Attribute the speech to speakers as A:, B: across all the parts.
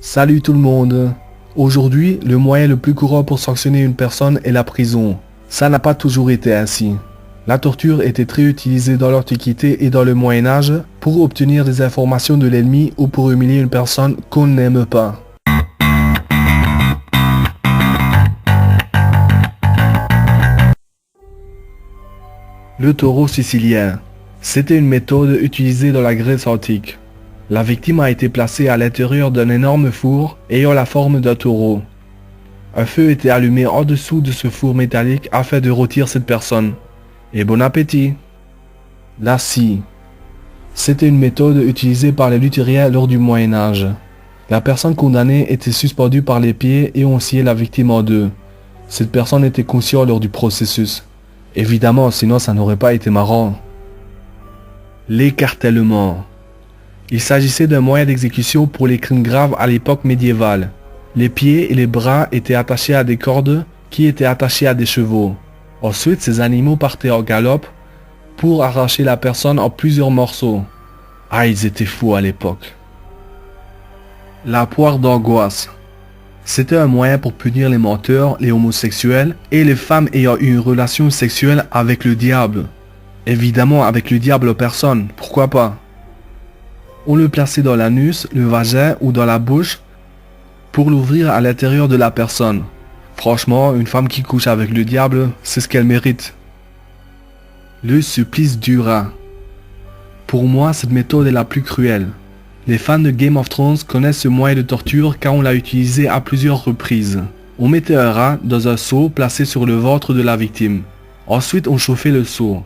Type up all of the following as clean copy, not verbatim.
A: Salut tout le monde. Aujourd'hui, le moyen le plus courant pour sanctionner une personne est la prison. Ça n'a pas toujours été ainsi. La torture était très utilisée dans l'Antiquité et dans le Moyen-Âge pour obtenir des informations de l'ennemi ou pour humilier une personne qu'on n'aime pas. Le taureau sicilien. C'était une méthode utilisée dans la Grèce antique. La victime a été placée à l'intérieur d'un énorme four ayant la forme d'un taureau. Un feu était allumé en dessous de ce four métallique afin de rôtir cette personne. Et bon appétit! La scie. C'était une méthode utilisée par les luthériens lors du Moyen-Âge. La personne condamnée était suspendue par les pieds et on sciait la victime en deux. Cette personne était consciente lors du processus. Évidemment, sinon ça n'aurait pas été marrant. L'écartèlement. Il s'agissait d'un moyen d'exécution pour les crimes graves à l'époque médiévale. Les pieds et les bras étaient attachés à des cordes qui étaient attachées à des chevaux. Ensuite, ces animaux partaient en galop pour arracher la personne en plusieurs morceaux. Ah, ils étaient fous à l'époque. La poire d'angoisse. C'était un moyen pour punir les menteurs, les homosexuels et les femmes ayant eu une relation sexuelle avec le diable. Évidemment avec le diable en personne, pourquoi pas? On le plaçait dans l'anus, le vagin ou dans la bouche pour l'ouvrir à l'intérieur de la personne. Franchement, une femme qui couche avec le diable, c'est ce qu'elle mérite. Le supplice du rat. Pour moi, cette méthode est la plus cruelle. Les fans de Game of Thrones connaissent ce moyen de torture car on l'a utilisé à plusieurs reprises. On mettait un rat dans un seau placé sur le ventre de la victime. Ensuite, on chauffait le seau.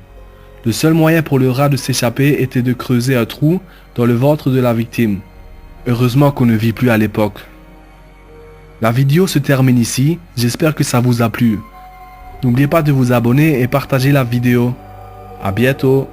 A: Le seul moyen pour le rat de s'échapper était de creuser un trou dans le ventre de la victime. Heureusement qu'on ne vit plus à l'époque. La vidéo se termine ici, j'espère que ça vous a plu. N'oubliez pas de vous abonner et partager la vidéo. À bientôt.